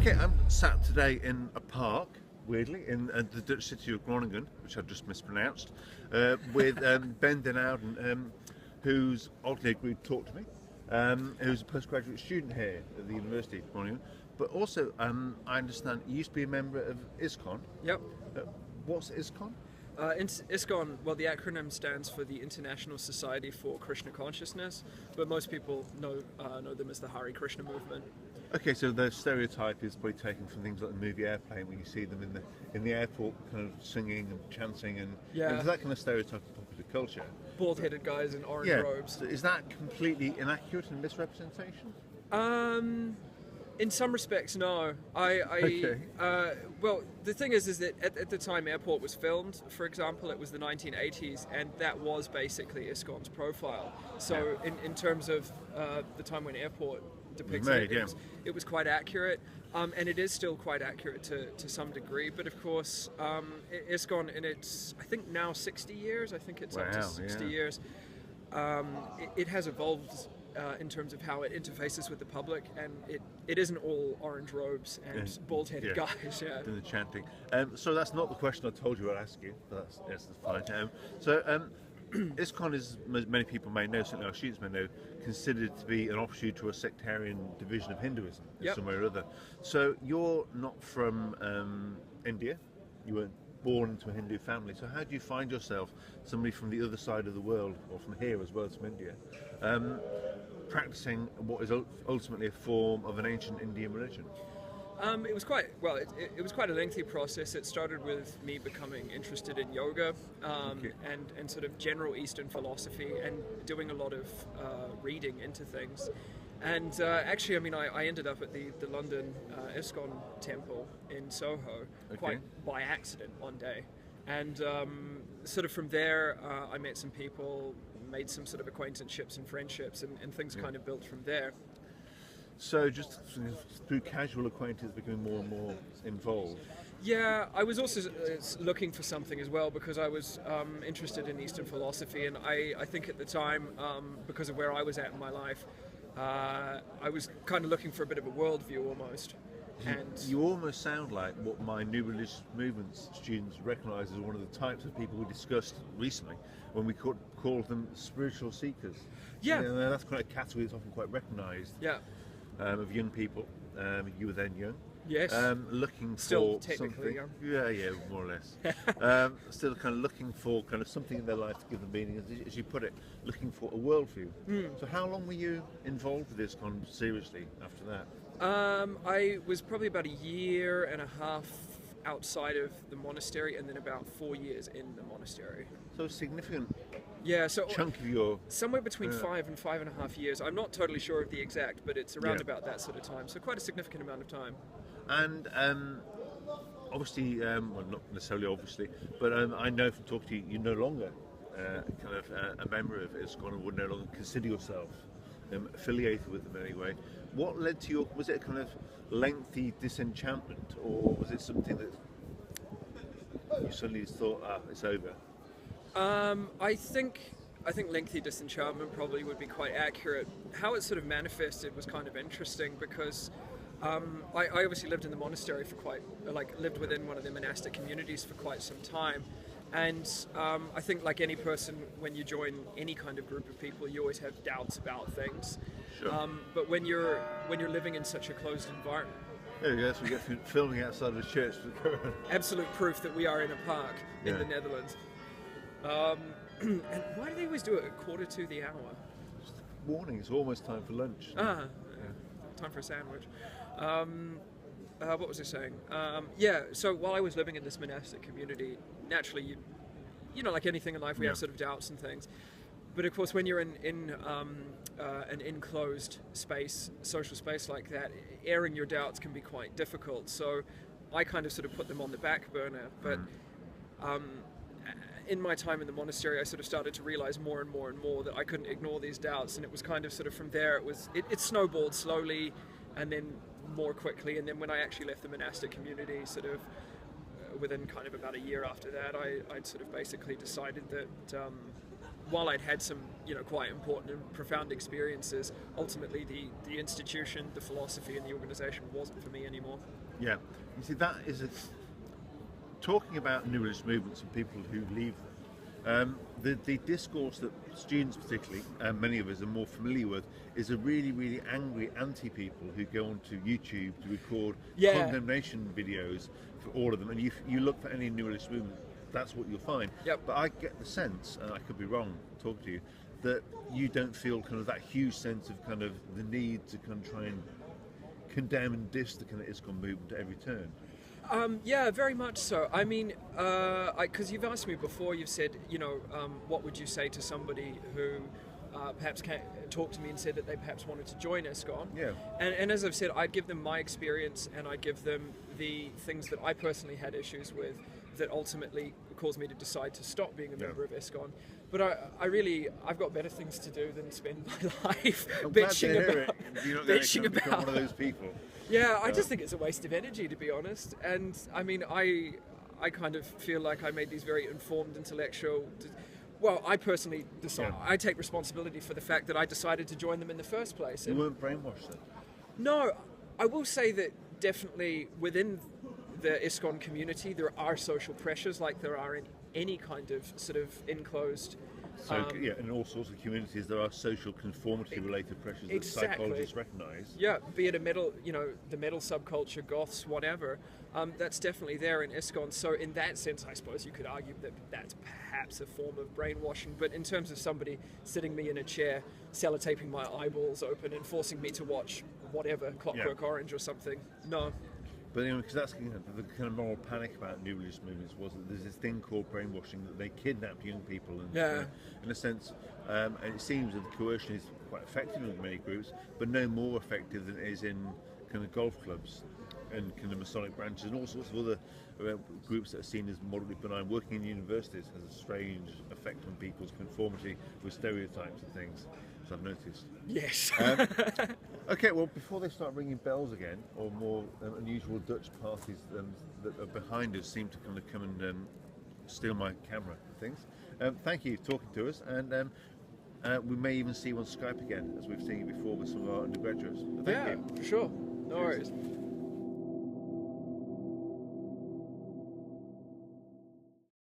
Okay, I'm sat today in a park, weirdly, in the Dutch city of Groningen, which I've just mispronounced, with Ben Den Ouden, who's oddly agreed to talk to me, who's a postgraduate student here at the University of Groningen, but also, I understand, you used to be a member of ISKCON. Yep. What's ISKCON? ISKCON, well, the acronym stands for the International Society for Krishna Consciousness, but most people know them as the Hare Krishna movement. Okay, so the stereotype is probably taken from things like the movie Airplane, when you see them in the airport, kind of singing and chanting, and is that kind of stereotype of popular culture? Bald-headed guys in orange robes. So is that completely inaccurate and misrepresentation? In some respects, no. Okay. Well, the thing is that at the time Airport was filmed, for example, it was the 1980s, and that was basically ISKCON's profile. So in terms of the time when Airport depicted it was quite accurate, and it is still quite accurate to some degree. But of course, ISKCON in its, I think now 60 years, I think it's up to 60 years, it has evolved in terms of how it interfaces with the public, and it isn't all orange robes and bald-headed guys. And the chanting. So that's not the question I told you I'd ask you, but that's fine. ISKCON is, as many people may know, certainly our students may know, considered to be an offshoot to a sectarian division of Hinduism in some way or other. So you're not from India, you weren't born into a Hindu family, so how do you find yourself, somebody from the other side of the world, or from here as well as from India, practicing what is ultimately a form of an ancient Indian religion? It was quite it was quite a lengthy process. It started with me becoming interested in yoga and sort of general Eastern philosophy, and doing a lot of reading into things. And actually, I mean, I ended up at the London ISKCON temple in Soho quite by accident one day. And sort of from there, I met some people, made some sort of acquaintanceships and friendships, and things kind of built from there. So just through casual acquaintance, becoming more and more involved? Yeah, I was also looking for something as well, because I was interested in Eastern philosophy, and I think at the time, because of where I was at in my life, I was kind of looking for a bit of a worldview almost. And you almost sound like what my new religious movements students recognise as one of the types of people we discussed recently when we called them spiritual seekers. Yeah. That's quite a category that's often quite recognised of young people. You were then young. Yes. Looking still for technically something. Yeah, more or less. Still kind of looking for kind of something in their life to give them meaning, as you put it, looking for a worldview. So how long were you involved with this kind of seriously after that? I was probably about a year and a half outside of the monastery, and then about 4 years in the monastery. So a significant chunk of your... Somewhere between 5 and 5.5 years. I'm not totally sure of the exact, but it's around about that sort of time. So quite a significant amount of time. And obviously, well, not necessarily obviously, but I know from talking to you, you're no longer kind of a member of ISKCON, and would no longer consider yourself affiliated with them anyway. What led to your, was it a kind of lengthy disenchantment, or was it something that you suddenly just thought, it's over? I think lengthy disenchantment probably would be quite accurate. How it sort of manifested was kind of interesting, because I obviously lived in the monastery for lived within one of the monastic communities for quite some time. And I think, like any person, when you join any kind of group of people, you always have doubts about things. Sure. But when you're living in such a closed environment, there you go. So we get filming outside of the church. Absolute proof that we are in a park in the Netherlands. And why do they always do it at 1:45 the hour? Just warning, it's almost time for lunch. Time for a sandwich. What was I saying? So while I was living in this monastic community, naturally, you know, like anything in life, we have sort of doubts and things. But of course, when you're in an enclosed space, social space like that, airing your doubts can be quite difficult. So I kind of sort of put them on the back burner. But in my time in the monastery, I sort of started to realize more and more and more that I couldn't ignore these doubts, and it was kind of sort of from there, it snowballed slowly, and then more quickly. And then when I actually left the monastic community, sort of within kind of about a year after that, I'd sort of basically decided that while I'd had some quite important and profound experiences, ultimately the institution, the philosophy, and the organisation wasn't for me anymore. Yeah, you see, that is talking about new religious movements and people who leave them. The discourse that students, particularly, and many of us are more familiar with, is a really, really angry anti-people who go onto YouTube to record condemnation videos for all of them. And you look for any new religious movement, that's what you'll find. Yep. But I get the sense, and I could be wrong talking to you, that you don't feel kind of that huge sense of kind of the need to kind of try and condemn and diss the kind of ISKCON movement at every turn. Yeah, very much so. I mean, because you've asked me before, you've said, what would you say to somebody who perhaps talked to me and said that they perhaps wanted to join ISKCON? Yeah. And as I've said, I'd give them my experience, and I'd give them the things that I personally had issues with that ultimately caused me to decide to stop being a member of ISKCON. But I've got better things to do than spend my life bitching about. You're not going to become one of those people. Yeah, I just think it's a waste of energy, to be honest. And I mean, I kind of feel like I made these very informed, intellectual. Well, I personally decide. Yeah. I take responsibility for the fact that I decided to join them in the first place. You weren't brainwashed then? No, I will say that definitely within the ISKCON community, there are social pressures like there are in any kind of sort of enclosed. So in all sorts of communities, there are social conformity-related pressures that psychologists recognise. Yeah, be it the metal subculture, goths, whatever. That's definitely there in ISKCON. So in that sense, I suppose you could argue that that's perhaps a form of brainwashing. But in terms of somebody sitting me in a chair, sellotaping my eyeballs open and forcing me to watch whatever, Clockwork Orange or something, no. But anyway, because that's the kind of moral panic about new religious movements was that there's this thing called brainwashing, that they kidnap young people, and in a sense, and it seems that the coercion is quite effective in many groups, but no more effective than it is in kind of golf clubs and kind of Masonic branches and all sorts of other groups that are seen as moderately benign. Working in universities has a strange effect on people's conformity with stereotypes and things, as I've noticed. Yes. Okay, well, before they start ringing bells again, or more unusual Dutch parties that are behind us seem to kind of come and steal my camera and things, thank you for talking to us, and we may even see you on Skype again, as we've seen you before with some of our undergraduates. Thank you. For sure. No worries.